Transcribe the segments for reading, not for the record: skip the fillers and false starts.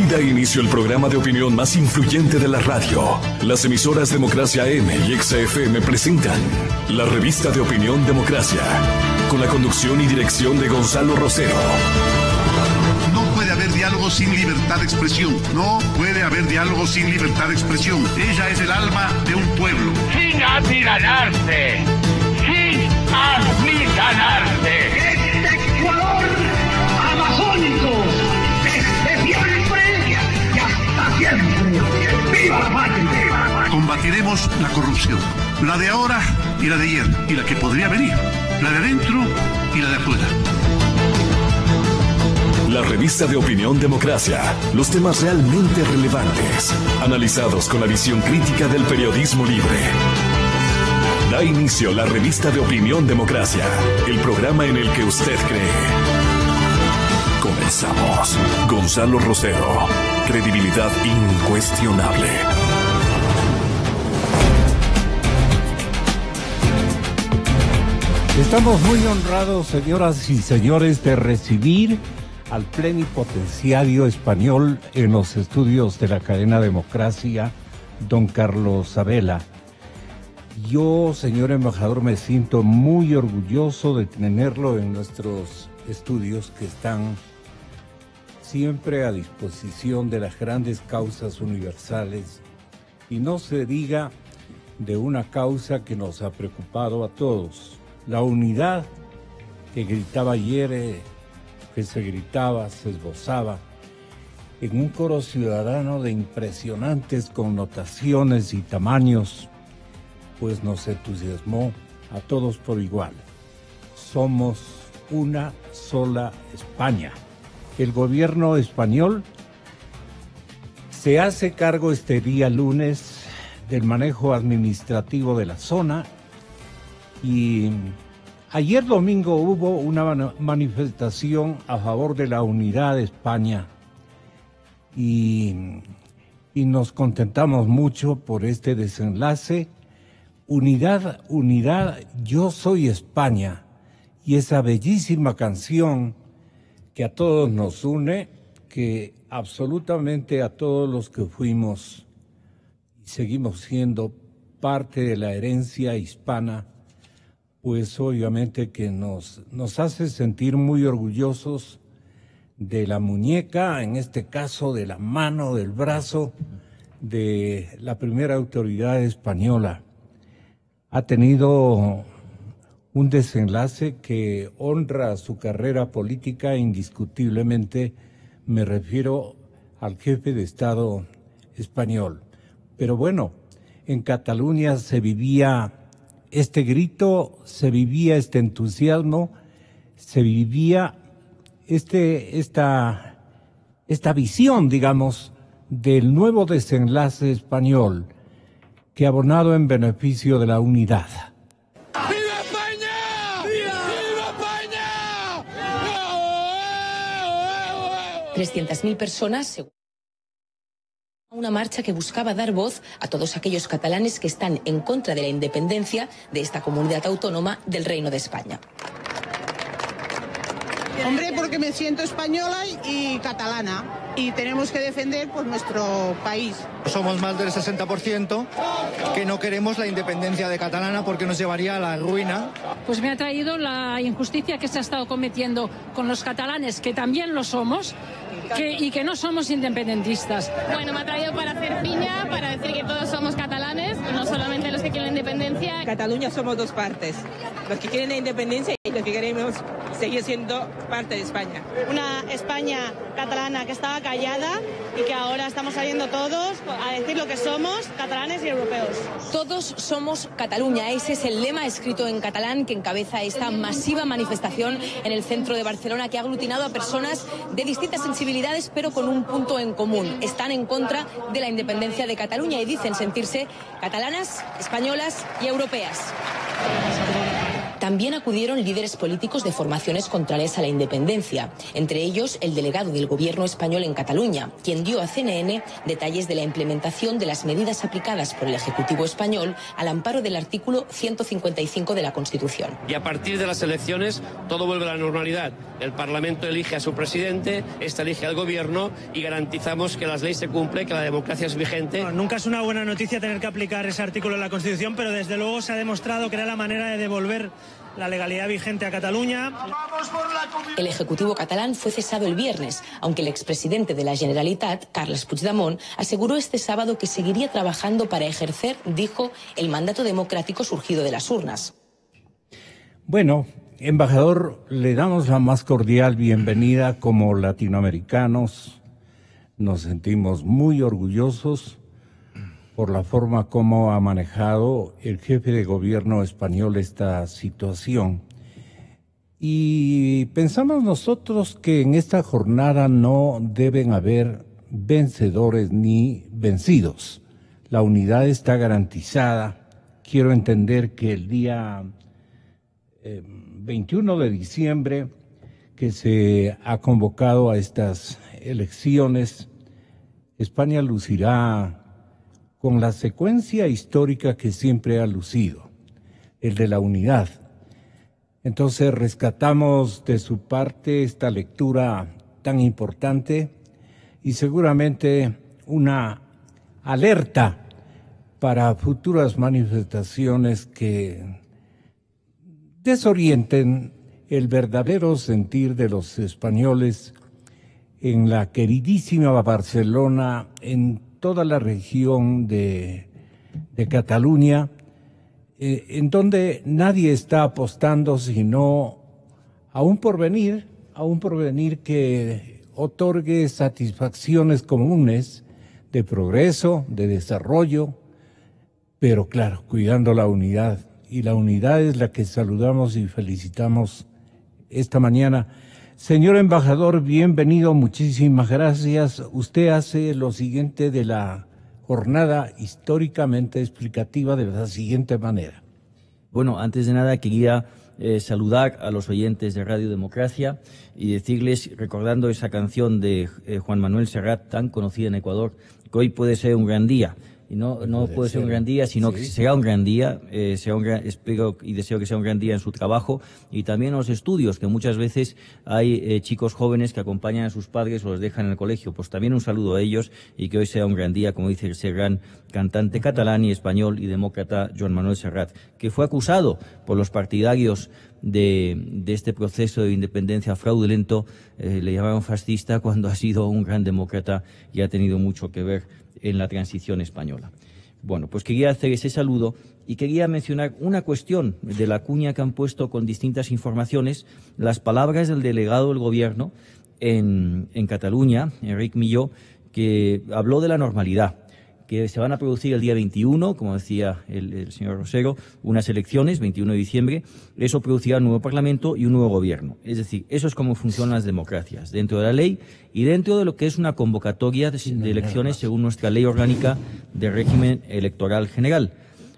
Da inicio el programa de opinión más influyente de la radio. Las emisoras Democracia AM y XFM presentan la revista de opinión Democracia, con la conducción y dirección de Gonzalo Rosero. No puede haber diálogo sin libertad de expresión. No puede haber diálogo sin libertad de expresión. Ella es el alma de un pueblo. Sin amilanarse. Sin amilanarse. Este Ecuador amazónico desde siempre y hasta siempre. ¡Viva la patria! Combatiremos la corrupción. La de ahora y la de ayer. Y la que podría venir. La de adentro y la de afuera. La revista de opinión Democracia. Los temas realmente relevantes, analizados con la visión crítica del periodismo libre. Da inicio la revista de opinión Democracia, el programa en el que usted cree. Comenzamos. Gonzalo Rosero. Credibilidad incuestionable. Estamos muy honrados, señoras y señores, de recibir al plenipotenciario español en los estudios de la cadena Democracia, don Carlos Abela. Yo, señor embajador, me siento muy orgulloso de tenerlo en nuestros estudios que están siempre a disposición de las grandes causas universales, y no se diga de una causa que nos ha preocupado a todos, la unidad que gritaba ayer, que se gritaba, se esbozaba en un coro ciudadano de impresionantes connotaciones y tamaños, pues nos entusiasmó a todos por igual. Somos una sola España. El gobierno español se hace cargo este día lunes del manejo administrativo de la zona, y ayer domingo hubo una manifestación a favor de la unidad de España y nos contentamos mucho por este desenlace. Unidad, unidad, yo soy España, y esa bellísima canción que a todos nos une, que absolutamente a todos los que fuimos y seguimos siendo parte de la herencia hispana, pues obviamente que nos hace sentir muy orgullosos de la muñeca, en este caso de la mano, del brazo de la primera autoridad española. Ha tenido un desenlace que honra su carrera política indiscutiblemente, me refiero al jefe de Estado español. Pero bueno, en Cataluña se vivía este grito, se vivía este entusiasmo, se vivía esta visión, digamos, del nuevo desenlace español que ha abonado en beneficio de la unidad. ¡Viva España! ¡Viva España! 300.000 personas. Una marcha que buscaba dar voz a todos aquellos catalanes que están en contra de la independencia de esta comunidad autónoma del Reino de España. Hombre, porque me siento española y catalana, y tenemos que defender pues nuestro país. Somos más del 60% que no queremos la independencia de Catalana porque nos llevaría a la ruina. Pues me ha traído la injusticia que se ha estado cometiendo con los catalanes, que también lo somos, y que no somos independentistas. Bueno, me ha traído para hacer piña, para decir que todos somos catalanes, no solamente los que quieren la independencia. En Cataluña somos dos partes, los que quieren la independencia y los que queremos seguir siendo parte de España. Una España catalana que estaba callada y que ahora estamos saliendo todos a decir lo que somos, catalanes y europeos. Todos somos Cataluña, ese es el lema escrito en catalán que encabeza esta masiva manifestación en el centro de Barcelona, que ha aglutinado a personas de distintas sensibilidades, pero con un punto en común: están en contra de la independencia de Cataluña y dicen sentirse catalanas, españolas y europeas. También acudieron líderes políticos de formaciones contrarias a la independencia, entre ellos el delegado del gobierno español en Cataluña, quien dio a CNN detalles de la implementación de las medidas aplicadas por el Ejecutivo español al amparo del artículo 155 de la Constitución. Y a partir de las elecciones todo vuelve a la normalidad. El Parlamento elige a su presidente, este elige al gobierno y garantizamos que las leyes se cumplen, que la democracia es vigente. Bueno, nunca es una buena noticia tener que aplicar ese artículo en la Constitución, pero desde luego se ha demostrado que era la manera de devolver la legalidad vigente a Cataluña. El Ejecutivo catalán fue cesado el viernes, aunque el expresidente de la Generalitat, Carles Puigdemont, aseguró este sábado que seguiría trabajando para ejercer, dijo, el mandato democrático surgido de las urnas. Bueno, embajador, le damos la más cordial bienvenida. Como latinoamericanos nos sentimos muy orgullosos por la forma como ha manejado el jefe de gobierno español esta situación. Y pensamos nosotros que en esta jornada no deben haber vencedores ni vencidos. La unidad está garantizada. Quiero entender que el día 21 de diciembre, que se ha convocado a estas elecciones, España lucirá con la secuencia histórica que siempre ha lucido, el de la unidad. Entonces rescatamos de su parte esta lectura tan importante y seguramente una alerta para futuras manifestaciones que desorienten el verdadero sentir de los españoles en la queridísima Barcelona, en toda la región de Cataluña, en donde nadie está apostando sino a un porvenir que otorgue satisfacciones comunes de progreso, de desarrollo, pero claro, cuidando la unidad. Y la unidad es la que saludamos y felicitamos esta mañana. Señor embajador, bienvenido, muchísimas gracias. Usted hace lo siguiente de la jornada históricamente explicativa de la siguiente manera. Bueno, antes de nada quería saludar a los oyentes de Radio Democracia y decirles, recordando esa canción de Juan Manuel Serrat, tan conocida en Ecuador, que hoy puede ser un gran día. Y no puede ser un gran día, sino que será un gran día. Espero y deseo que sea un gran día en su trabajo y también en los estudios, que muchas veces hay chicos jóvenes que acompañan a sus padres o los dejan en el colegio. Pues también un saludo a ellos y que hoy sea un gran día, como dice ese gran cantante catalán y español y demócrata Joan Manuel Serrat, que fue acusado por los partidarios de este proceso de independencia fraudulento. Le llamaron fascista cuando ha sido un gran demócrata y ha tenido mucho que ver en la transición española. Bueno, pues quería hacer ese saludo y quería mencionar una cuestión de la cuña que han puesto con distintas informaciones, las palabras del delegado del gobierno en Cataluña, Enric Milló, que habló de la normalidad, que se van a producir el día 21, como decía el señor Rosero, unas elecciones, 21 de diciembre, eso producirá un nuevo Parlamento y un nuevo gobierno. Es decir, eso es como funcionan las democracias, dentro de la ley y dentro de lo que es una convocatoria de elecciones según nuestra ley orgánica de régimen electoral general.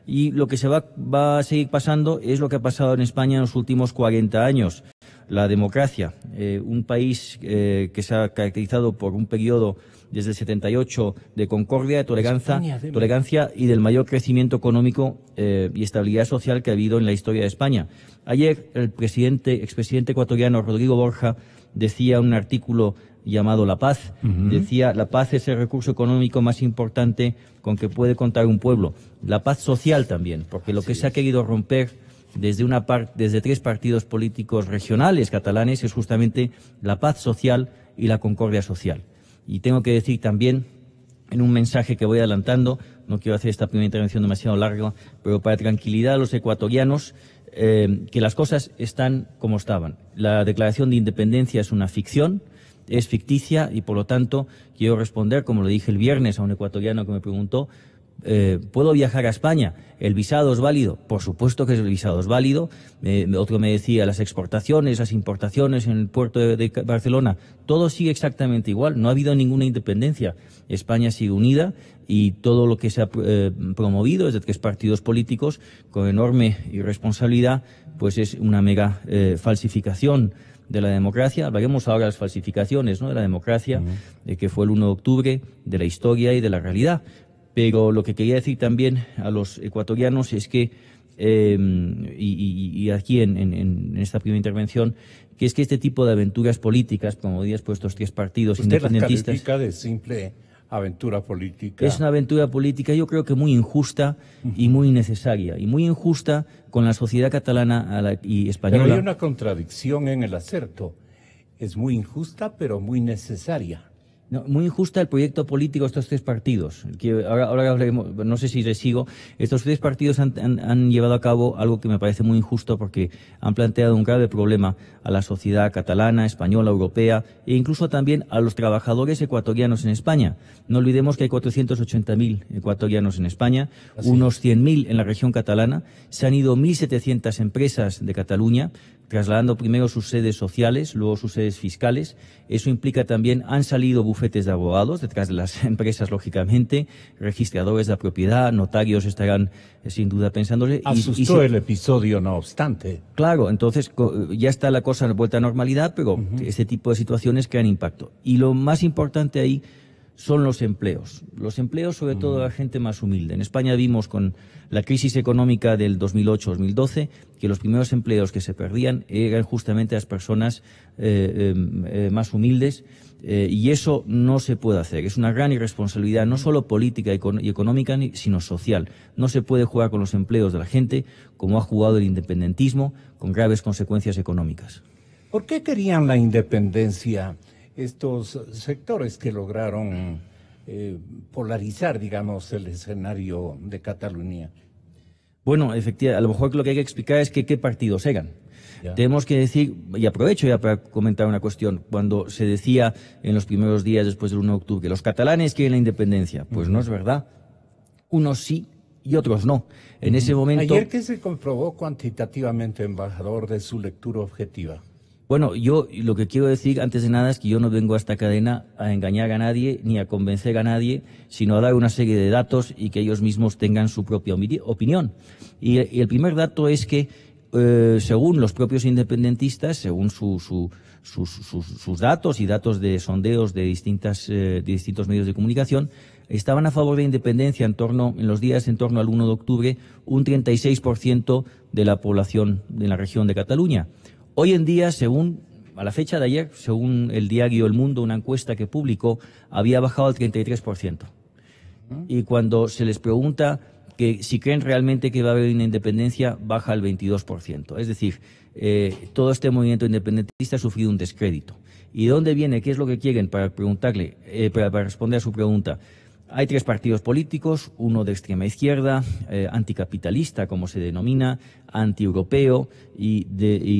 Y lo que se va a seguir pasando es lo que ha pasado en España en los últimos 40 años. La democracia, un país que se ha caracterizado por un periodo desde el 78 de concordia, de tolerancia y del mayor crecimiento económico y estabilidad social que ha habido en la historia de España. Ayer el expresidente ecuatoriano Rodrigo Borja decía en un artículo llamado La Paz, decía: la paz es el recurso económico más importante con que puede contar un pueblo. La paz social también, porque lo que se ha querido romper desde tres partidos políticos regionales catalanes es justamente la paz social y la concordia social. Y tengo que decir también, en un mensaje que voy adelantando, no quiero hacer esta primera intervención demasiado larga, pero para tranquilidad a los ecuatorianos, que las cosas están como estaban. La declaración de independencia es una ficción, es ficticia y por lo tanto quiero responder, como lo dije el viernes a un ecuatoriano que me preguntó, ¿Puedo viajar a España? ¿El visado es válido? Por supuesto que el visado es válido. Otro me decía, las exportaciones, las importaciones en el puerto de Barcelona, todo sigue exactamente igual. No ha habido ninguna independencia. España sigue unida y todo lo que se ha promovido desde 3 partidos políticos con enorme irresponsabilidad, pues es una mega falsificación de la democracia. Hablaremos ahora de las falsificaciones, ¿no?, de la democracia, que fue el 1 de octubre, de la historia y de la realidad. Pero lo que quería decir también a los ecuatorianos es que, y aquí en esta primera intervención, que es que este tipo de aventuras políticas promovidas por estos 3 partidos independentistas... ¿Usted las califica de simple aventura política? Es una aventura política, yo creo que muy injusta y muy innecesaria. Y muy injusta con la sociedad catalana y española. Pero hay una contradicción en el acerto. Es muy injusta, pero muy necesaria. No, muy injusta el proyecto político de estos 3 partidos. Que ahora hablaremos, no sé si les sigo. Estos 3 partidos han llevado a cabo algo que me parece muy injusto porque han planteado un grave problema a la sociedad catalana, española, europea e incluso también a los trabajadores ecuatorianos en España. No olvidemos que hay 480.000 ecuatorianos en España, unos 100.000 en la región catalana. Se han ido 1.700 empresas de Cataluña, trasladando primero sus sedes sociales, luego sus sedes fiscales. Eso implica también, han salido bufetes de abogados detrás de las empresas, lógicamente, registradores de la propiedad, notarios estarán sin duda pensándole. Asustó el episodio, no obstante. Claro, entonces ya está la cosa vuelta a normalidad, pero este tipo de situaciones crean impacto. Y lo más importante ahí son los empleos. Los empleos, sobre todo, de la gente más humilde. En España vimos con la crisis económica del 2008-2012 que los primeros empleos que se perdían eran justamente las personas más humildes, y eso no se puede hacer. Es una gran irresponsabilidad, no solo política y económica, sino social. No se puede jugar con los empleos de la gente como ha jugado el independentismo, con graves consecuencias económicas. ¿Por qué querían la independencia estos sectores que lograron polarizar, digamos, el escenario de Cataluña? Bueno, efectivamente, a lo mejor lo que hay que explicar es que qué partidos eran. Ya. Tenemos que decir, y aprovecho ya para comentar una cuestión, cuando se decía en los primeros días después del 1 de octubre que los catalanes quieren la independencia, pues no es verdad. Unos sí y otros no. En ese momento... Ayer, ¿qué se comprobó cuantitativamente, embajador, de su lectura objetiva? Bueno, yo lo que quiero decir antes de nada es que yo no vengo a esta cadena a engañar a nadie ni a convencer a nadie, sino a dar una serie de datos y que ellos mismos tengan su propia opinión. Y el primer dato es que, según los propios independentistas, según sus datos y datos de sondeos de distintos medios de comunicación, estaban a favor de la independencia en los días en torno al 1 de octubre un 36% de la población de la región de Cataluña. Hoy en día, a la fecha de ayer, según el diario El Mundo, una encuesta que publicó, había bajado al 33%. Y cuando se les pregunta que si creen realmente que va a haber una independencia, baja al 22%. Es decir, todo este movimiento independentista ha sufrido un descrédito. ¿Y de dónde viene? ¿Qué es lo que quieren? Para preguntarle, para responder a su pregunta. Hay 3 partidos políticos, uno de extrema izquierda, anticapitalista, como se denomina, antieuropeo y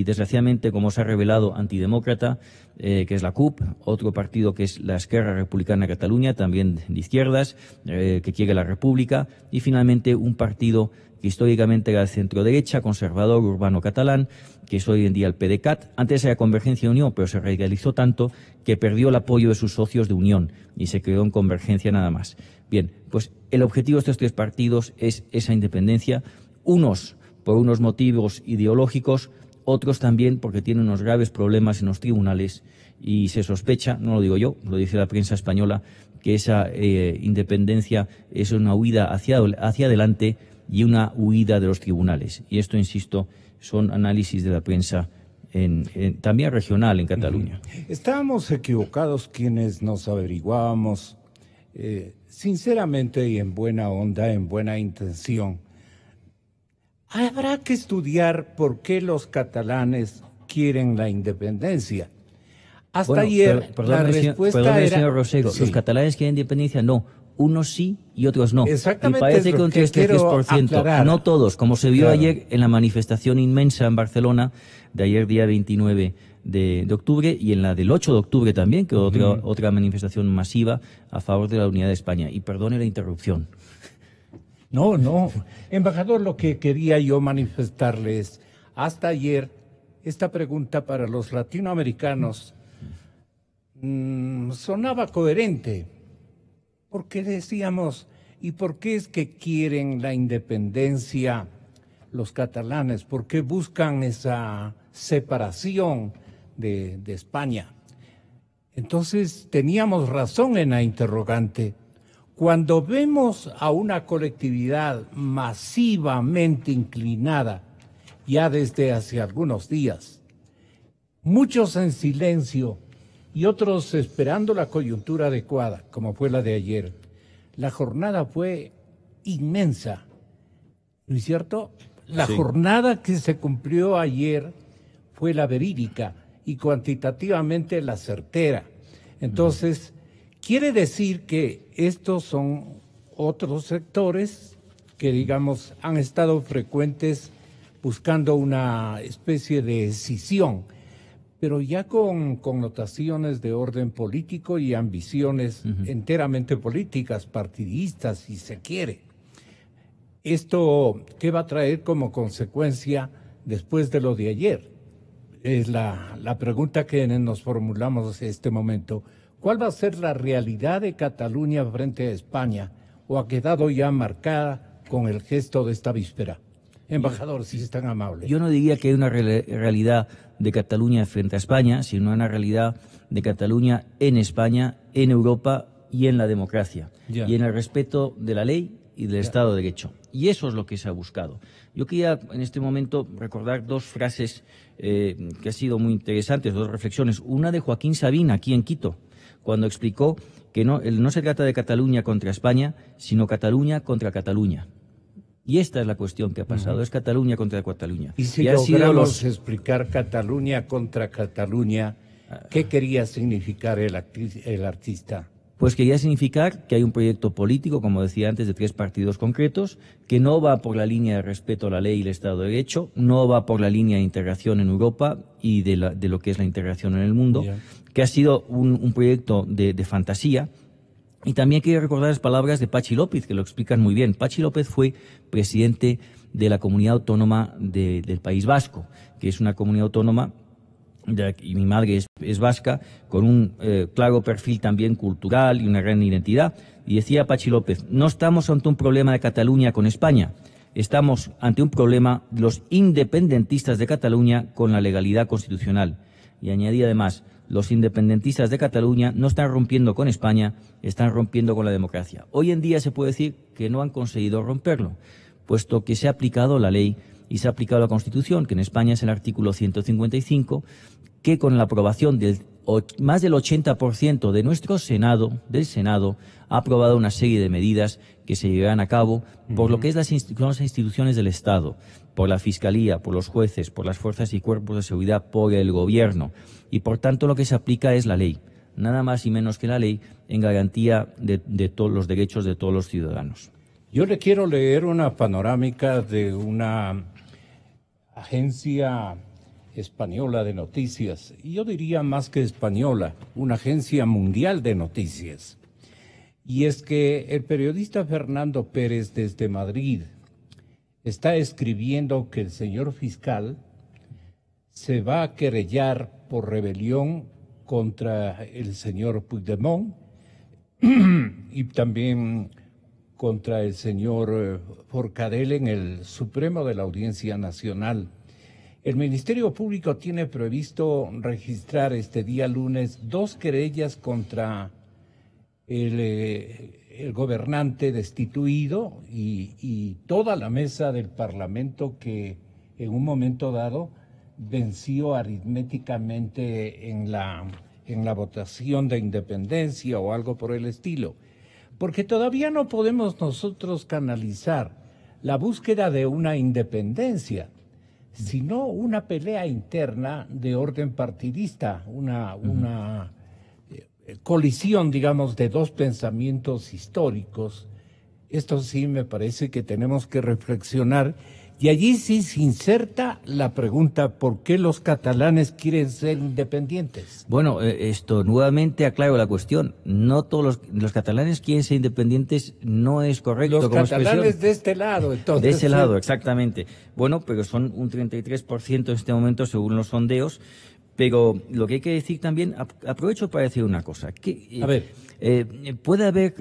desgraciadamente, como se ha revelado, antidemócrata, que es la CUP, otro partido que es la Esquerra Republicana de Cataluña, también de izquierdas, que quiere la República, y finalmente un partido que históricamente era de centro-derecha, conservador, urbano catalán, que es hoy en día el PDeCAT. Antes era Convergencia y Unión, pero se radicalizó tanto que perdió el apoyo de sus socios de Unión y se quedó en Convergencia nada más. Bien, pues el objetivo de estos 3 partidos es esa independencia, unos por unos motivos ideológicos, otros también porque tienen unos graves problemas en los tribunales y se sospecha, no lo digo yo, lo dice la prensa española, que esa independencia es una huida hacia adelante y una huida de los tribunales. Y esto, insisto, son análisis de la prensa también regional en Cataluña. Estábamos equivocados quienes nos averiguábamos, sinceramente y en buena onda, en buena intención. Habrá que estudiar por qué los catalanes quieren la independencia. Hasta ayer la respuesta era... señor Rosero, sí. Los catalanes quieren independencia, no. Unos sí y otros no. Exactamente. Y parece que un 33%. No todos, como se vio ayer en la manifestación inmensa en Barcelona, de ayer día 29 de octubre, y en la del 8 de octubre también, que otra manifestación masiva a favor de la unidad de España. Y perdone la interrupción. No, embajador, lo que quería yo manifestarle es, hasta ayer, esta pregunta para los latinoamericanos sonaba coherente, porque decíamos, ¿y por qué es que quieren la independencia los catalanes? ¿Por qué buscan esa separación de España? Entonces teníamos razón en la interrogante. Cuando vemos a una colectividad masivamente inclinada, ya desde hace algunos días, muchos en silencio y otros esperando la coyuntura adecuada, como fue la de ayer, la jornada fue inmensa, ¿no es cierto? La jornada que se cumplió ayer fue la verídica y cuantitativamente la certera. Entonces, quiere decir que estos son otros sectores que, digamos, han estado frecuentes buscando una especie de escisión, pero ya con connotaciones de orden político y ambiciones enteramente políticas, partidistas, si se quiere. ¿Esto qué va a traer como consecuencia después de lo de ayer? Es la pregunta que nos formulamos en este momento. ¿Cuál va a ser la realidad de Cataluña frente a España? ¿O ha quedado ya marcada con el gesto de esta víspera? Embajador, si es tan amable. Yo no diría que hay una realidad de Cataluña frente a España, sino una realidad de Cataluña en España, en Europa y en la democracia. Y en el respeto de la ley y del Estado de Derecho. Y eso es lo que se ha buscado. Yo quería en este momento recordar dos frases que han sido muy interesantes, dos reflexiones. Una de Joaquín Sabina, aquí en Quito, cuando explicó que no se trata de Cataluña contra España, sino Cataluña contra Cataluña. Y esta es la cuestión que ha pasado, es Cataluña contra Cataluña. Y si logramos explicar Cataluña contra Cataluña, ¿qué quería significar el artista? Pues quería significar que hay un proyecto político, como decía antes, de 3 partidos concretos, que no va por la línea de respeto a la ley y el Estado de Derecho, no va por la línea de integración en Europa y de lo que es la integración en el mundo, que ha sido un proyecto de fantasía. Y también quería recordar las palabras de Patxi López, que lo explican muy bien. Patxi López fue presidente de la Comunidad Autónoma del País Vasco, que es una comunidad autónoma, y mi madre es vasca, con un claro perfil también cultural y una gran identidad. Y decía Patxi López, no estamos ante un problema de Cataluña con España, estamos ante un problema de los independentistas de Cataluña con la legalidad constitucional. Y añadía además, los independentistas de Cataluña no están rompiendo con España, están rompiendo con la democracia. Hoy en día se puede decir que no han conseguido romperlo, puesto que se ha aplicado la ley y se ha aplicado la Constitución, que en España es el artículo 155, que con la aprobación del más del 80% de nuestro Senado, ha aprobado una serie de medidas que se llevarán a cabo por lo que es las instituciones del Estado, por la Fiscalía, por los jueces, por las fuerzas y cuerpos de seguridad, por el Gobierno. Y por tanto lo que se aplica es la ley, nada más y menos que la ley, en garantía de todos los derechos de todos los ciudadanos. Yo le quiero leer una panorámica de una agencia española de noticias, y yo diría más que española, una agencia mundial de noticias. Y es que el periodista Fernando Pérez desde Madrid está escribiendo que el señor fiscal se va a querellar por rebelión contra el señor Puigdemont y también contra el señor Forcadell en el Supremo de la Audiencia Nacional. El Ministerio Público tiene previsto registrar este día lunes 2 querellas contra el gobernante destituido y toda la mesa del Parlamento que en un momento dado venció aritméticamente en la votación de independencia o algo por el estilo. Porque todavía no podemos nosotros canalizar la búsqueda de una independencia, sino una pelea interna de orden partidista, una colisión, digamos, de 2 pensamientos históricos. Esto sí me parece que tenemos que reflexionar Y allí sí se inserta la pregunta, ¿por qué los catalanes quieren ser independientes? Bueno, esto nuevamente aclaro la cuestión. No todos los catalanes quieren ser independientes, no es correcto. Los como catalanes expresión. de este lado, entonces. De ese lado, exactamente. Bueno, pero son un 33% en este momento según los sondeos. Pero lo que hay que decir también, aprovecho para decir una cosa. A ver. Puede haber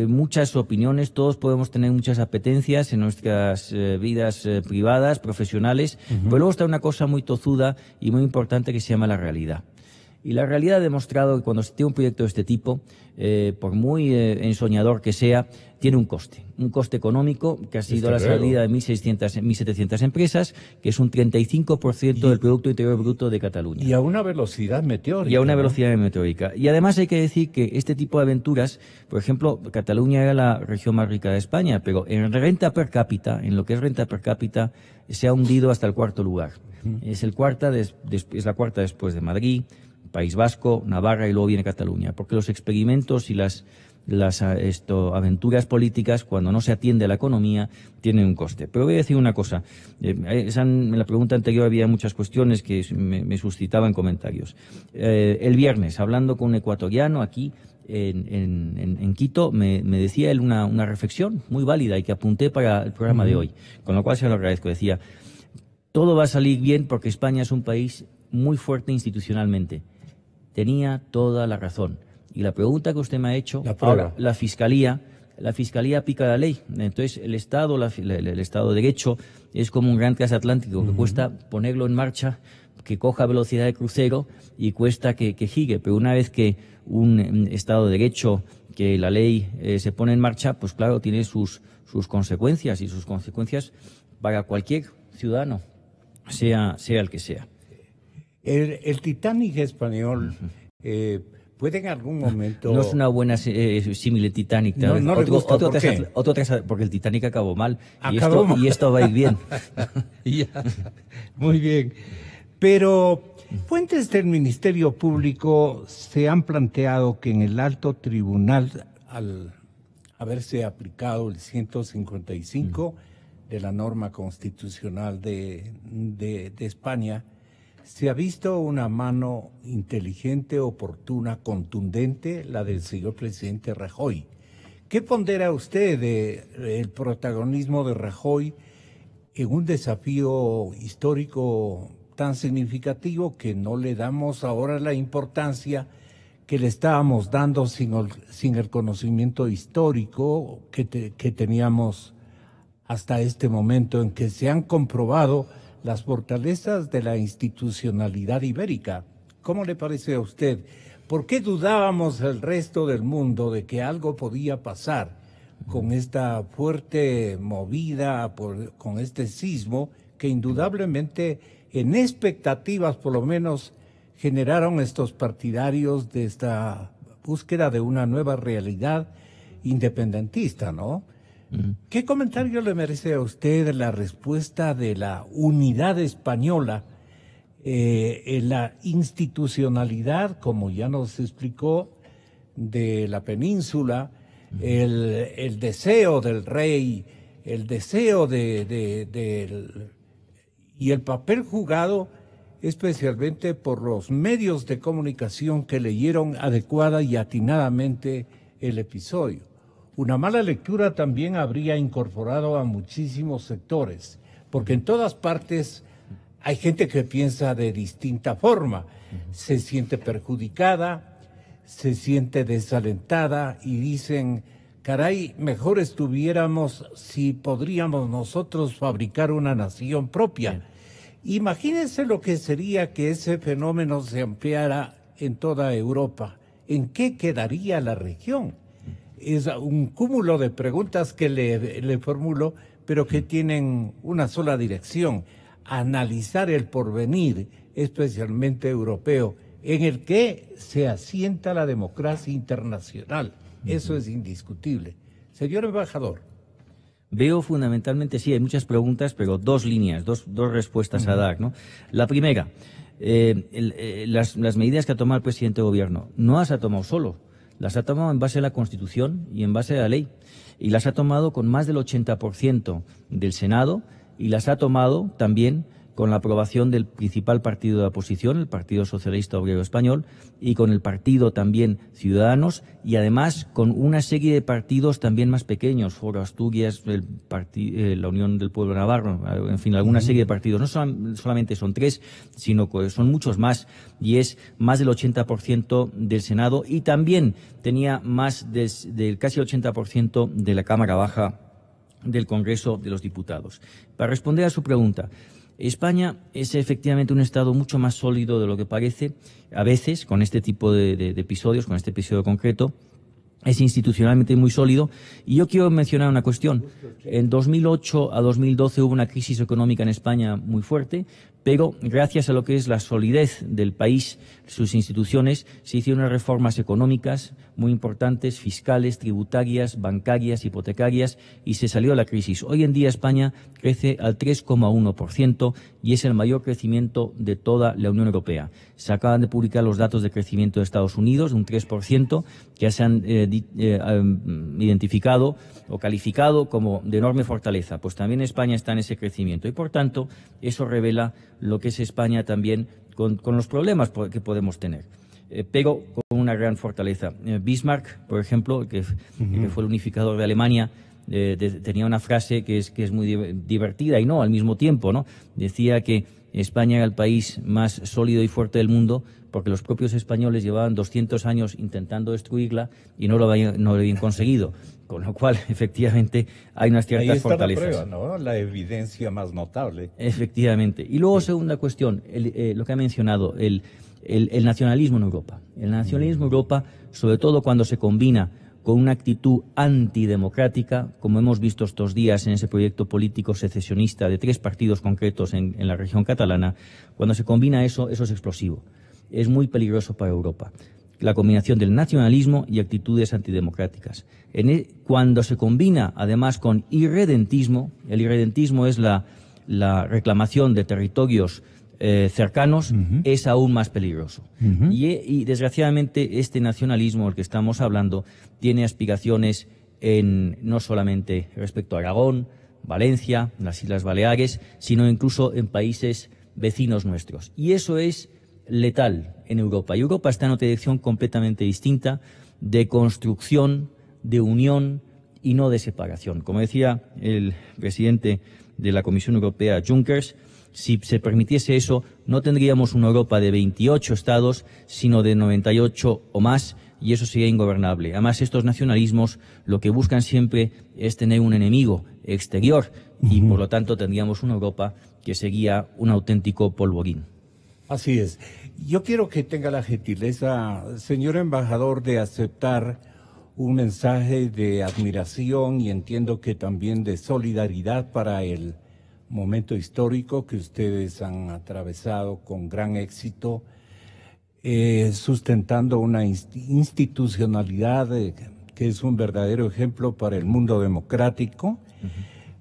muchas opiniones, todos podemos tener muchas apetencias en nuestras vidas privadas, profesionales, pero luego está una cosa muy tozuda y muy importante que se llama la realidad. Y la realidad ha demostrado que cuando se tiene un proyecto de este tipo, por muy ensoñador que sea, tiene un coste económico que ha sido la salida de 1.700 empresas, que es un 35% del Producto Interior Bruto de Cataluña. Y a una velocidad meteórica. Y a una velocidad meteórica. Y además hay que decir que este tipo de aventuras, por ejemplo, Cataluña era la región más rica de España, pero en renta per cápita, en lo que es renta per cápita, se ha hundido hasta el cuarto lugar. Es la cuarta después de Madrid, País Vasco, Navarra y luego viene Cataluña, porque los experimentos y las aventuras políticas, cuando no se atiende a la economía, tienen un coste. Pero voy a decir una cosa. En la pregunta anterior había muchas cuestiones que me suscitaban comentarios. El viernes, hablando con un ecuatoriano aquí en Quito, me decía él una reflexión muy válida y que apunté para el programa de hoy, con lo cual se lo agradezco. Decía, todo va a salir bien porque España es un país muy fuerte institucionalmente. Tenía toda la razón. Y la pregunta que usted me ha hecho, ahora, la Fiscalía aplica la ley. Entonces, el Estado de Derecho es como un gran transatlántico que cuesta ponerlo en marcha, que coja velocidad de crucero y cuesta que gire. Pero una vez que un Estado de Derecho, que la ley se pone en marcha, pues claro, tiene sus consecuencias, y sus consecuencias para cualquier ciudadano, sea el que sea. El Titanic español puede en algún momento... No es una buena símile Titanic. No le gusta, ¿por qué? Porque el Titanic acabó mal. Y esto va a ir bien. Muy bien. Pero fuentes del Ministerio Público se han planteado que en el alto tribunal, al haberse aplicado el 155 de la norma constitucional de España, se ha visto una mano inteligente, oportuna, contundente, la del señor presidente Rajoy. ¿Qué pondera usted del protagonismo de Rajoy en un desafío histórico tan significativo que no le damos ahora la importancia que le estábamos dando sin el conocimiento histórico que teníamos hasta este momento, en que se han comprobado las fortalezas de la institucionalidad ibérica? ¿Cómo le parece a usted? ¿Por qué dudábamos el resto del mundo de que algo podía pasar con esta fuerte movida, con este sismo que indudablemente en expectativas por lo menos generaron estos partidarios de esta búsqueda de una nueva realidad independentista, ¿no? ¿Qué comentario le merece a usted la respuesta de la unidad española en la institucionalidad, como ya nos explicó, de la península, el deseo del rey, el deseo y el papel jugado especialmente por los medios de comunicación que leyeron adecuada y atinadamente el episodio? Una mala lectura también habría incorporado a muchísimos sectores, porque en todas partes hay gente que piensa de distinta forma, se siente perjudicada, se siente desalentada y dicen, caray, mejor estuviéramos si podríamos nosotros fabricar una nación propia. Imagínense lo que sería que ese fenómeno se ampliara en toda Europa. ¿En qué quedaría la región? Es un cúmulo de preguntas que le formulo, pero que tienen una sola dirección: analizar el porvenir, especialmente europeo, en el que se asienta la democracia internacional. Eso es indiscutible. Señor embajador. Veo fundamentalmente, sí, hay muchas preguntas, pero dos líneas, dos respuestas a dar, ¿no? La primera, las medidas que ha tomado el presidente de gobierno, no las ha tomado solo. Las ha tomado en base a la Constitución y en base a la ley. Y las ha tomado con más del 80% del Senado y las ha tomado también con la aprobación del principal partido de la oposición, el Partido Socialista Obrero Español, y con el partido también Ciudadanos, y además con una serie de partidos también más pequeños, Foro Asturias, la Unión del Pueblo Navarro, en fin, alguna serie de partidos. No solamente son 3, sino que son muchos más, y es más del 80% del Senado, y también tenía más del casi el 80% de la Cámara Baja del Congreso de los Diputados. Para responder a su pregunta, España es efectivamente un Estado mucho más sólido de lo que parece, a veces, con este tipo de episodios, con este episodio concreto. Es institucionalmente muy sólido. Y yo quiero mencionar una cuestión. En 2008 a 2012 hubo una crisis económica en España muy fuerte, pero gracias a lo que es la solidez del país, sus instituciones, se hicieron reformas económicas muy importantes, fiscales, tributarias, bancarias, hipotecarias, y se salió de la crisis. Hoy en día España crece al 3,1% y es el mayor crecimiento de toda la Unión Europea. Se acaban de publicar los datos de crecimiento de Estados Unidos, un 3%, que se han identificado o calificado como de enorme fortaleza. Pues también España está en ese crecimiento y, por tanto, eso revela lo que es España también con los problemas que podemos tener, pero con una gran fortaleza. Bismarck, por ejemplo, que fue el unificador de Alemania, tenía una frase que es muy divertida y no al mismo tiempo, ¿no? Decía que España era el país más sólido y fuerte del mundo porque los propios españoles llevaban 200 años intentando destruirla y no lo habían conseguido. Con lo cual, efectivamente, hay unas ciertas fortalezas. Ahí está la prueba, ¿no? La evidencia más notable. Efectivamente. Y luego, segunda cuestión, lo que ha mencionado, el nacionalismo en Europa. El nacionalismo en Europa, sobre todo cuando se combina con una actitud antidemocrática, como hemos visto estos días en ese proyecto político secesionista de 3 partidos concretos en la región catalana, cuando se combina eso es explosivo. Es muy peligroso para Europa. La combinación del nacionalismo y actitudes antidemocráticas. Cuando se combina, además, con irredentismo, el irredentismo es la reclamación de territorios cercanos, es aún más peligroso. Y desgraciadamente este nacionalismo del que estamos hablando tiene aspiraciones no solamente respecto a Aragón, Valencia, las Islas Baleares, sino incluso en países vecinos nuestros. Y eso es letal en Europa. Y Europa está en otra dirección completamente distinta, de construcción, de unión y no de separación. Como decía el presidente de la Comisión Europea, Juncker, si se permitiese eso, no tendríamos una Europa de 28 estados, sino de 98 o más, y eso sería ingobernable. Además, estos nacionalismos lo que buscan siempre es tener un enemigo exterior, y por lo tanto tendríamos una Europa que sería un auténtico polvorín. Así es. Yo quiero que tenga la gentileza, señor embajador, de aceptar un mensaje de admiración y entiendo que también de solidaridad para el momento histórico que ustedes han atravesado con gran éxito, sustentando una institucionalidad que es un verdadero ejemplo para el mundo democrático.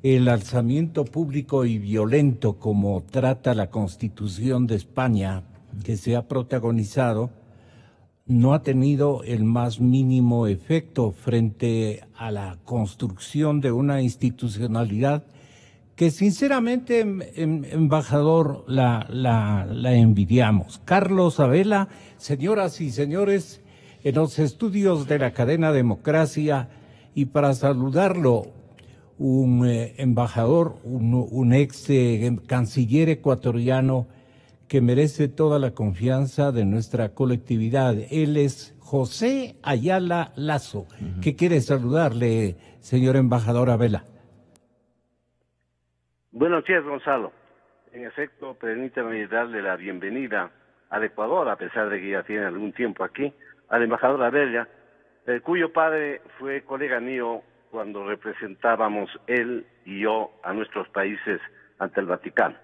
El alzamiento público y violento como trata la Constitución de España, que se ha protagonizado, no ha tenido el más mínimo efecto frente a la construcción de una institucionalidad que sinceramente, embajador, la envidiamos. Carlos Abela, señoras y señores, en los estudios de la cadena Democracia, y para saludarlo, un embajador, un ex canciller ecuatoriano que merece toda la confianza de nuestra colectividad. Él es José Ayala Lazo, que quiere saludarle, señor embajador Abela. Buenos días, Gonzalo. En efecto, permítame darle la bienvenida al Ecuador, a pesar de que ya tiene algún tiempo aquí, al embajador Abela, cuyo padre fue colega mío cuando representábamos él y yo a nuestros países ante el Vaticano.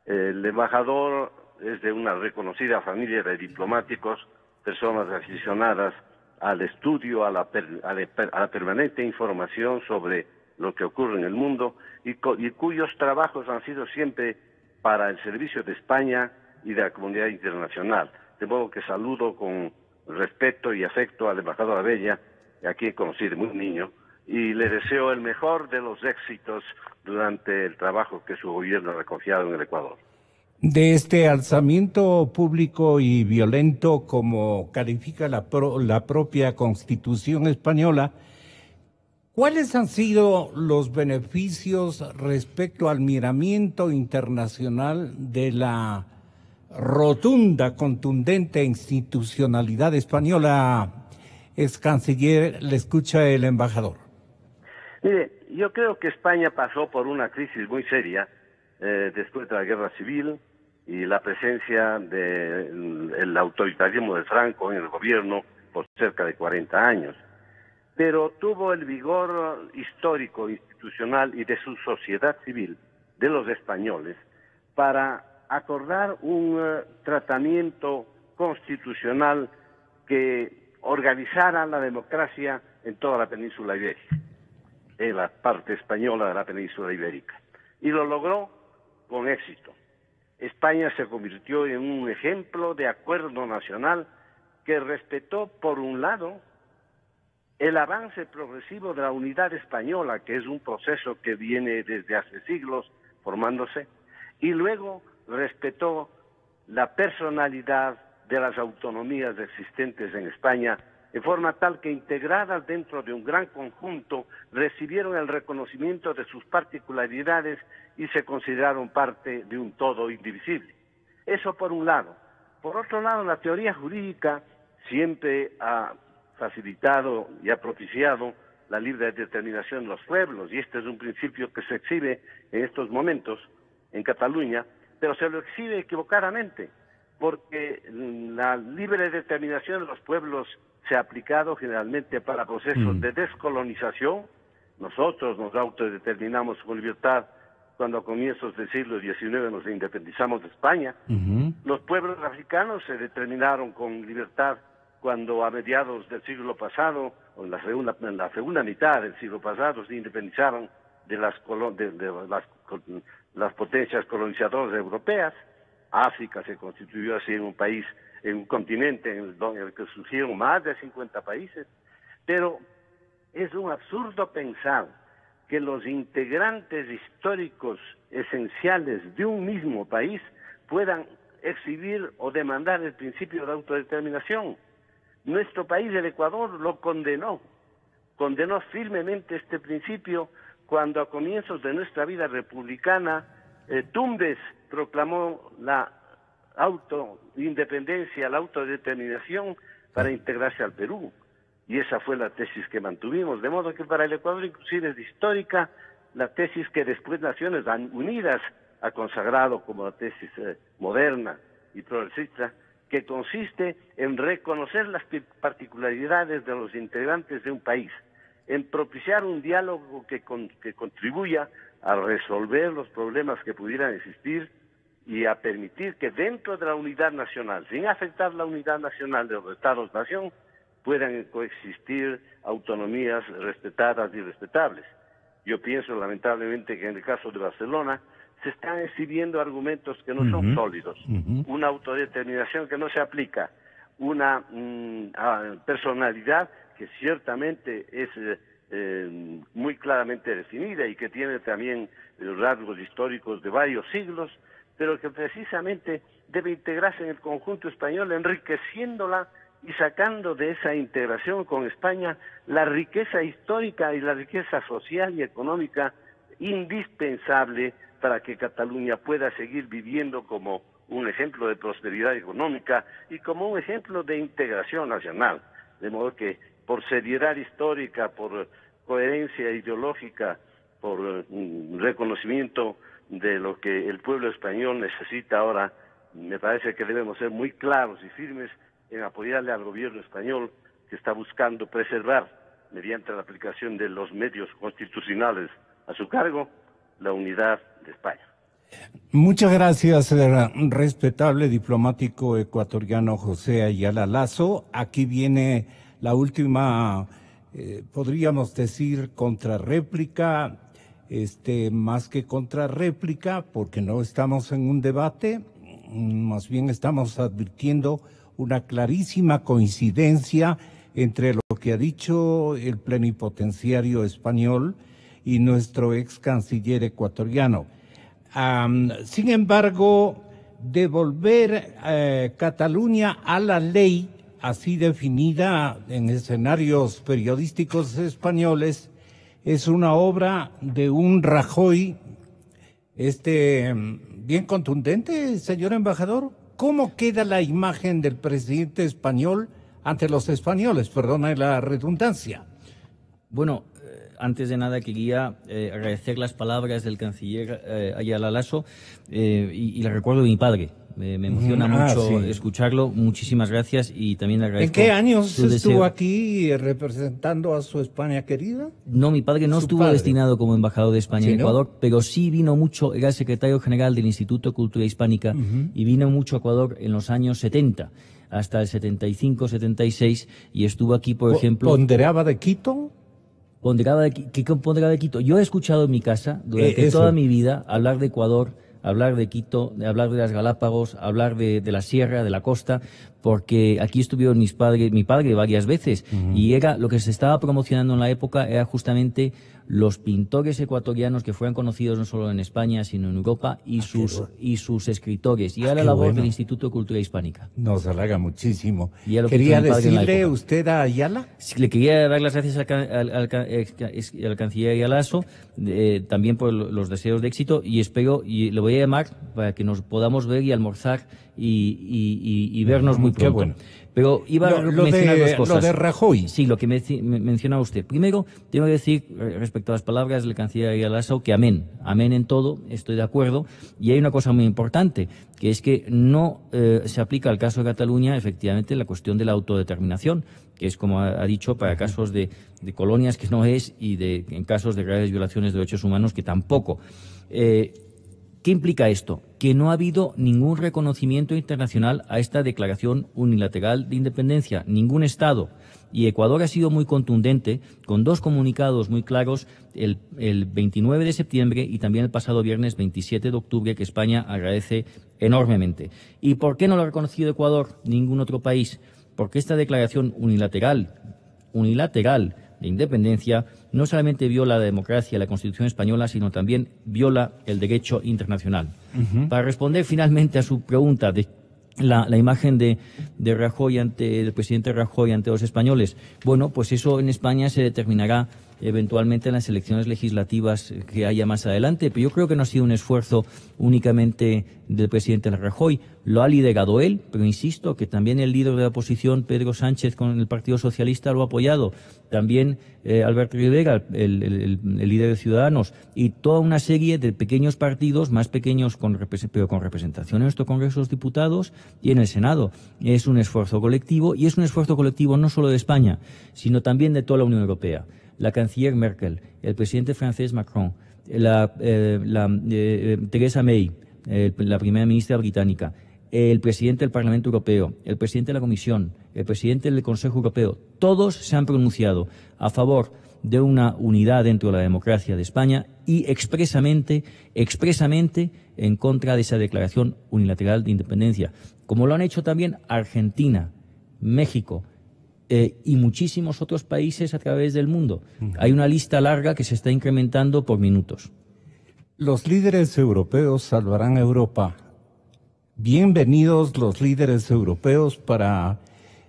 El embajador es de una reconocida familia de diplomáticos, personas aficionadas al estudio, a la permanente información sobre lo que ocurre en el mundo y cuyos trabajos han sido siempre para el servicio de España y de la comunidad internacional. De modo que saludo con respeto y afecto al embajador Abela, a quien conocí de muy niño, y le deseo el mejor de los éxitos durante el trabajo que su gobierno ha confiado en el Ecuador. De este alzamiento público y violento, como califica la propia Constitución española, ¿cuáles han sido los beneficios respecto al miramiento internacional de la rotunda, contundente institucionalidad española? Ex canciller, le escucha el embajador. Mire, yo creo que España pasó por una crisis muy seria después de la guerra civil y la presencia del autoritarismo de Franco en el gobierno por cerca de 40 años. Pero tuvo el vigor histórico, institucional y de su sociedad civil, de los españoles, para acordar un tratamiento constitucional que organizara la democracia en toda la península ibérica, en la parte española de la península ibérica. Y lo logró con éxito. España se convirtió en un ejemplo de acuerdo nacional que respetó, por un lado, el avance progresivo de la unidad española, que es un proceso que viene desde hace siglos formándose, y luego respetó la personalidad de las autonomías existentes en España, de forma tal que integradas dentro de un gran conjunto recibieron el reconocimiento de sus particularidades y se consideraron parte de un todo indivisible. Eso por un lado. Por otro lado, la teoría jurídica siempre ha facilitado y ha propiciado la libre determinación de los pueblos, y este es un principio que se exhibe en estos momentos en Cataluña, pero se lo exhibe equivocadamente, porque la libre determinación de los pueblos se ha aplicado generalmente para procesos de descolonización. Nosotros nos autodeterminamos con libertad cuando a comienzos del siglo XIX nos independizamos de España. Los pueblos africanos se determinaron con libertad cuando a mediados del siglo pasado, o en la segunda mitad del siglo pasado, se independizaron de las potencias colonizadoras europeas. África se constituyó así en un país, en un continente en el que surgieron más de 50 países, pero es un absurdo pensar que los integrantes históricos esenciales de un mismo país puedan exhibir o demandar el principio de autodeterminación. Nuestro país, el Ecuador, lo condenó firmemente este principio cuando a comienzos de nuestra vida republicana Tumbes proclamó la autoindependencia, la autodeterminación para integrarse al Perú, y esa fue la tesis que mantuvimos, de modo que para el Ecuador inclusive es histórica la tesis que después Naciones Unidas ha consagrado como la tesis moderna y progresista, que consiste en reconocer las particularidades de los integrantes de un país, en propiciar un diálogo que contribuya a resolver los problemas que pudieran existir y a permitir que dentro de la unidad nacional, sin afectar la unidad nacional de los Estados-nación, puedan coexistir autonomías respetadas y respetables. Yo pienso lamentablemente que en el caso de Barcelona se están exhibiendo argumentos que no son sólidos, una autodeterminación que no se aplica, una personalidad que ciertamente es muy claramente definida y que tiene también rasgos históricos de varios siglos, pero que precisamente debe integrarse en el conjunto español, enriqueciéndola y sacando de esa integración con España la riqueza histórica y la riqueza social y económica indispensable para que Cataluña pueda seguir viviendo como un ejemplo de prosperidad económica y como un ejemplo de integración nacional. De modo que por seriedad histórica, por coherencia ideológica, por reconocimiento de lo que el pueblo español necesita ahora, me parece que debemos ser muy claros y firmes en apoyarle al gobierno español que está buscando preservar, mediante la aplicación de los medios constitucionales a su cargo, la unidad de España. Muchas gracias, respetable diplomático ecuatoriano José Ayala Lazo. Aquí viene la última, podríamos decir, contrarréplica, más que contrarréplica, porque no estamos en un debate, más bien estamos advirtiendo una clarísima coincidencia entre lo que ha dicho el plenipotenciario español y nuestro ex canciller ecuatoriano. Sin embargo, devolver Cataluña a la ley, así definida en escenarios periodísticos españoles, es una obra de un Rajoy bien contundente, señor embajador. ¿Cómo queda la imagen del presidente español ante los españoles? Perdona la redundancia. Bueno, antes de nada quería agradecer las palabras del canciller Ayala Lasso y le recuerdo de mi padre. Me emociona mucho escucharlo. Muchísimas gracias y también le agradezco. ¿En qué años estuvo aquí representando a su España querida? No, mi padre no estuvo destinado como embajador de España en Ecuador, pero sí vino mucho, era el secretario general del Instituto de Cultura Hispánica y vino mucho a Ecuador en los años 70, hasta el 75, 76, y estuvo aquí, por ejemplo... ¿Ponderaba de Quito? ¿Qué ponderaba de Quito? Yo he escuchado en mi casa durante toda mi vida hablar de Ecuador, hablar de Quito, hablar de las Galápagos, hablar de la sierra, de la costa, porque aquí estuvieron mi padre varias veces, y era lo que se estaba promocionando en la época era justamente los pintores ecuatorianos que fueran conocidos no solo en España, sino en Europa, y sus escritores. Y era la labor del Instituto de Cultura Hispánica. Nos halaga muchísimo. ¿Quería decirle usted a Ayala? Le quería dar las gracias al canciller Ayala Lasso, también por los deseos de éxito, y espero, y le voy a llamar para que nos podamos ver y almorzar y vernos muy pronto. Qué bueno. Pero iba a mencionar dos cosas. Lo de Rajoy. Sí, lo que mencionaba usted. Primero, tengo que decir, respecto a las palabras del canciller Ayala Lasso, que amén en todo, estoy de acuerdo. Y hay una cosa muy importante, que es que no se aplica al caso de Cataluña, efectivamente, la cuestión de la autodeterminación, que es, como ha dicho, para casos de colonias que no es, y en casos de graves violaciones de derechos humanos que tampoco. ¿Qué implica esto? Que no ha habido ningún reconocimiento internacional a esta declaración unilateral de independencia, ningún Estado. Y Ecuador ha sido muy contundente, con dos comunicados muy claros, el 29 de septiembre y también el pasado viernes 27 de octubre, que España agradece enormemente. ¿Y por qué no lo ha reconocido Ecuador, ningún otro país? Porque esta declaración unilateral de independencia no solamente viola la democracia y la Constitución española, sino también viola el derecho internacional. Para responder finalmente a su pregunta de la imagen de Rajoy del presidente Rajoy ante los españoles, bueno, pues eso en España se determinará eventualmente en las elecciones legislativas que haya más adelante, pero yo creo que no ha sido un esfuerzo únicamente del presidente Rajoy, lo ha liderado él, pero insisto que también el líder de la oposición, Pedro Sánchez, con el Partido Socialista lo ha apoyado, también Alberto Rivera, el líder de Ciudadanos, y toda una serie de pequeños partidos, más pequeños pero con representación en nuestro Congreso de los Diputados y en el Senado. Es un esfuerzo colectivo, y es un esfuerzo colectivo no solo de España, sino también de toda la Unión Europea. La canciller Merkel, el presidente francés Macron, Theresa May, la primera ministra británica, el presidente del Parlamento Europeo, el presidente de la Comisión, el presidente del Consejo Europeo, todos se han pronunciado a favor de una unidad dentro de la democracia de España y expresamente en contra de esa declaración unilateral de independencia, como lo han hecho también Argentina, México, y muchísimos otros países a través del mundo. Hay una lista larga que se está incrementando por minutos. Los líderes europeos salvarán a Europa. Bienvenidos los líderes europeos para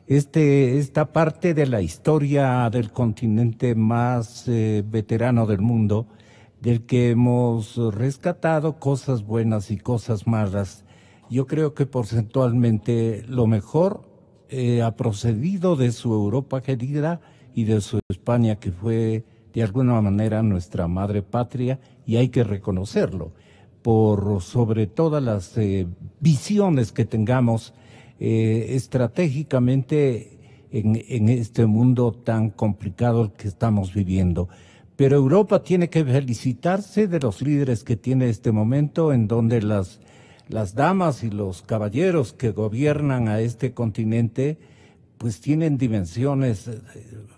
esta parte de la historia del continente más veterano del mundo, del que hemos rescatado cosas buenas y cosas malas. Yo creo que porcentualmente lo mejor ha procedido de su Europa querida y de su España, que fue de alguna manera nuestra madre patria, y hay que reconocerlo por sobre todas las visiones que tengamos estratégicamente en este mundo tan complicado que estamos viviendo. Pero Europa tiene que felicitarse de los líderes que tiene este momento, en donde las damas y los caballeros que gobiernan a este continente pues tienen dimensiones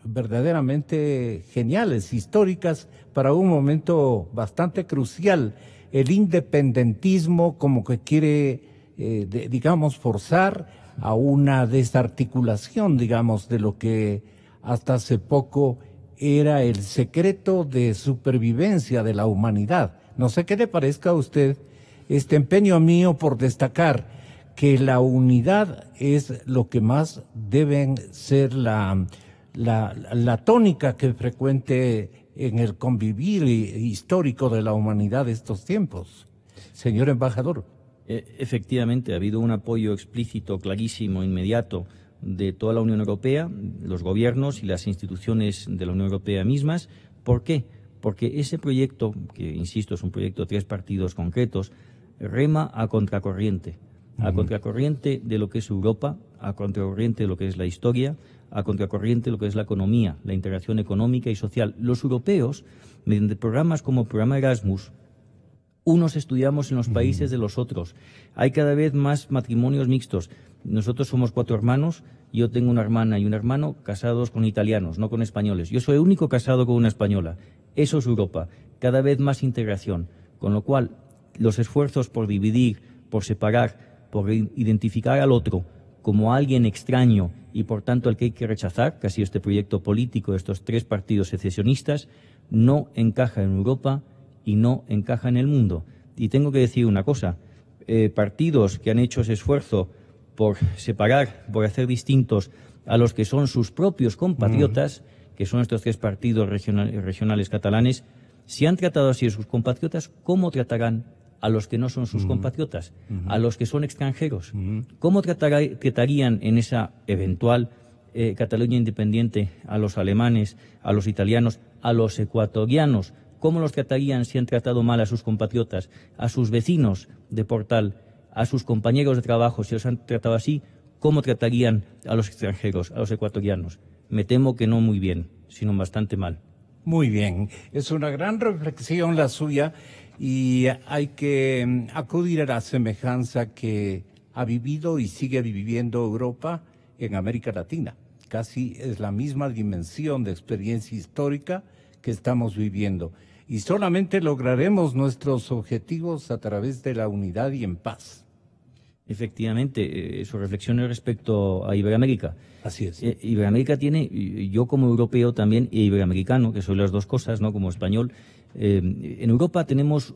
verdaderamente geniales, históricas, para un momento bastante crucial. El independentismo como que quiere, digamos, forzar a una desarticulación, digamos, de lo que hasta hace poco era el secreto de supervivencia de la humanidad. No sé qué le parezca a usted este empeño mío por destacar que la unidad es lo que más deben ser la tónica que frecuente en el convivir histórico de la humanidad de estos tiempos. Señor embajador. Efectivamente, ha habido un apoyo explícito, clarísimo, inmediato de toda la Unión Europea, los gobiernos y las instituciones de la Unión Europea mismas. ¿Por qué? Porque ese proyecto, que insisto es un proyecto de 3 partidos concretos, rema a contracorriente de lo que es Europa, a contracorriente de lo que es la historia, a contracorriente de lo que es la economía, la integración económica y social. Los europeos, mediante programas como el programa Erasmus, unos estudiamos en los países de los otros. Hay cada vez más matrimonios mixtos. Nosotros somos 4 hermanos, yo tengo una hermana y un hermano casados con italianos, no con españoles. Yo soy el único casado con una española. Eso es Europa. Cada vez más integración. Con lo cual, los esfuerzos por dividir, por separar, por identificar al otro como alguien extraño y por tanto al que hay que rechazar, que ha sido este proyecto político de estos 3 partidos secesionistas, no encaja en Europa y no encaja en el mundo. Y tengo que decir una cosa, partidos que han hecho ese esfuerzo por separar, por hacer distintos a los que son sus propios compatriotas, que son estos 3 partidos regionales catalanes, si han tratado así a sus compatriotas, ¿cómo tratarán a los que no son sus compatriotas, a los que son extranjeros? ¿Cómo tratarían en esa eventual Cataluña independiente a los alemanes, a los italianos, a los ecuatorianos? ¿Cómo los tratarían si han tratado mal a sus compatriotas, a sus vecinos de Portal, a sus compañeros de trabajo? Si los han tratado así, ¿cómo tratarían a los extranjeros, a los ecuatorianos? Me temo que no muy bien, sino bastante mal. Muy bien, es una gran reflexión la suya y hay que acudir a la semejanza que ha vivido y sigue viviendo Europa en América Latina. Casi es la misma dimensión de experiencia histórica que estamos viviendo. Y solamente lograremos nuestros objetivos a través de la unidad y en paz. Efectivamente, su reflexión es respecto a Iberoamérica. Así es. Iberoamérica tiene, yo como europeo también, y iberoamericano, que soy las dos cosas, ¿no? Como español, en Europa tenemos,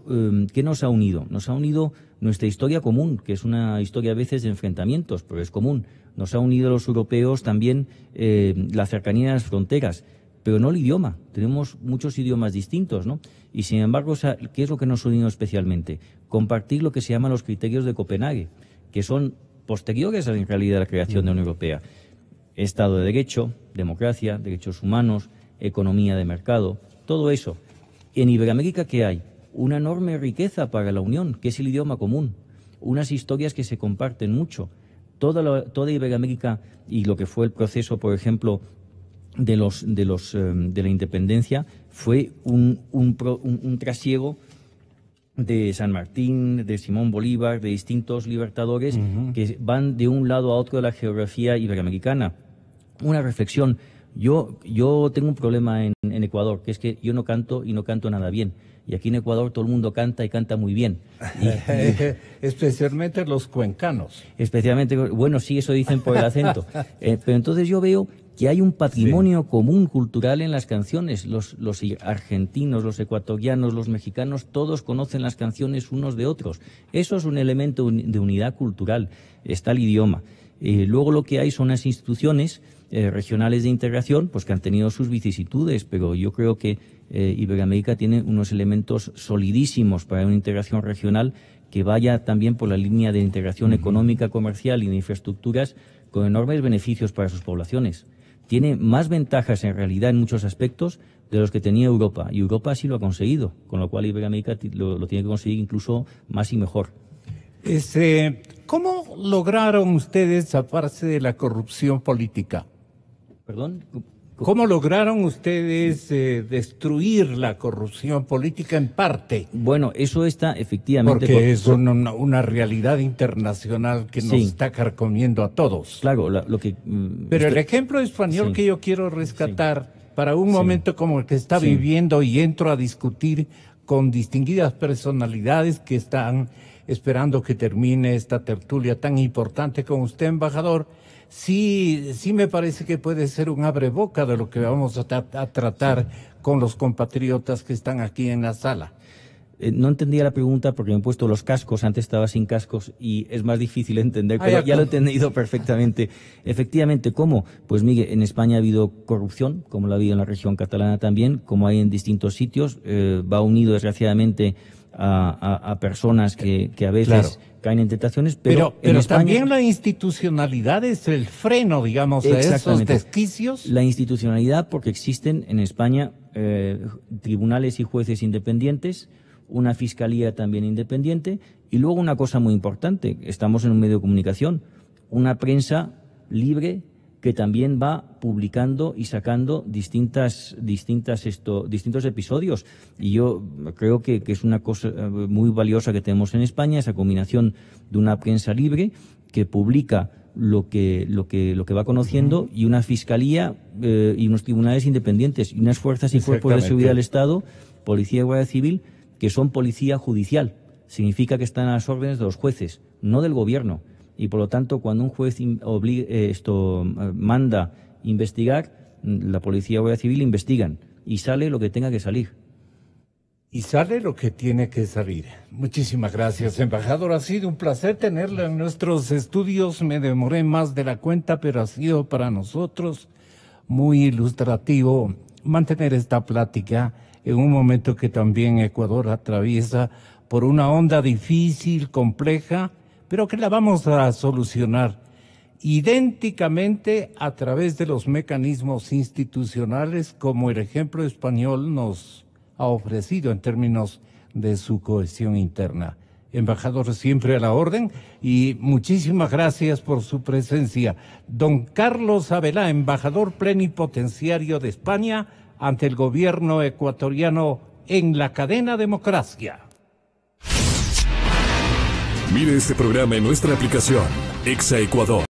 ¿qué nos ha unido? Nos ha unido nuestra historia común, que es una historia a veces de enfrentamientos, pero es común. Nos ha unido a los europeos también la cercanía de las fronteras, pero no el idioma. Tenemos muchos idiomas distintos, ¿no? Y sin embargo, ¿qué es lo que nos ha unido especialmente? Compartir lo que se llaman los criterios de Copenhague, que son posteriores en realidad a la creación de la Unión Europea. Estado de Derecho, democracia, derechos humanos, economía de mercado, todo eso. En Iberoamérica, ¿qué hay? Una enorme riqueza para la Unión, que es el idioma común. Unas historias que se comparten mucho. Toda Iberoamérica y lo que fue el proceso, por ejemplo, de la independencia, fue un trasiego de San Martín, de Simón Bolívar, de distintos libertadores que van de un lado a otro de la geografía iberoamericana. Una reflexión. Yo tengo un problema en Ecuador, que es que yo no canto y no canto nada bien. Y aquí en Ecuador todo el mundo canta y canta muy bien. Especialmente los cuencanos. Especialmente, bueno, sí, eso dicen por el acento. Pero entonces yo veo que hay un patrimonio común cultural en las canciones. Los argentinos, los ecuatorianos, los mexicanos, todos conocen las canciones unos de otros. Eso es un elemento de unidad cultural. Está el idioma. Luego lo que hay son las instituciones regionales de integración, pues que han tenido sus vicisitudes, pero yo creo que Iberoamérica tiene unos elementos solidísimos para una integración regional que vaya también por la línea de integración económica, comercial y de infraestructuras con enormes beneficios para sus poblaciones. Tiene más ventajas en realidad en muchos aspectos de los que tenía Europa, y Europa sí lo ha conseguido, con lo cual Iberoamérica lo tiene que conseguir incluso más y mejor. ¿Cómo lograron ustedes zafarse de la corrupción política? ¿Perdón? ¿Cómo lograron ustedes destruir la corrupción política en parte? Bueno, eso está efectivamente... Porque es una realidad internacional que nos está carcomiendo a todos. Claro, lo que... Pero el ejemplo español que yo quiero rescatar para un momento como el que está viviendo, y entro a discutir con distinguidas personalidades que están esperando que termine esta tertulia tan importante con usted, embajador, sí me parece que puede ser un abreboca de lo que vamos a tratar con los compatriotas que están aquí en la sala. No entendía la pregunta porque me he puesto los cascos, antes estaba sin cascos y es más difícil entender, pero ya lo he entendido perfectamente. Efectivamente, ¿cómo? Pues Miguel, en España ha habido corrupción, como la ha habido en la región catalana también, como hay en distintos sitios, va unido desgraciadamente a personas que a veces caen en tentaciones, pero en España, también la institucionalidad es el freno, digamos, a esos desquicios. La institucionalidad, porque existen en España tribunales y jueces independientes, una fiscalía también independiente y luego una cosa muy importante, estamos en un medio de comunicación, una prensa libre que también va publicando y sacando distintos episodios. Y yo creo que es una cosa muy valiosa que tenemos en España, esa combinación de una prensa libre que publica lo que va conociendo y una fiscalía y unos tribunales independientes y unas fuerzas y cuerpos de seguridad del Estado, policía y guardia civil, que son policía judicial. Significa que están a las órdenes de los jueces, no del gobierno. Y por lo tanto, cuando un juez manda investigar, la policía y guardia civil investigan y sale lo que tenga que salir. Y sale lo que tiene que salir. Muchísimas gracias, embajador. Ha sido un placer tenerlo en nuestros estudios. Me demoré más de la cuenta, pero ha sido para nosotros muy ilustrativo mantener esta plática en un momento que también Ecuador atraviesa por una onda difícil, compleja, pero que la vamos a solucionar idénticamente a través de los mecanismos institucionales como el ejemplo español nos ha ofrecido en términos de su cohesión interna. Embajador, siempre a la orden y muchísimas gracias por su presencia. Don Carlos Abelá, embajador plenipotenciario de España ante el gobierno ecuatoriano en la cadena Democracia. Mire este programa en nuestra aplicación, Exa Ecuador.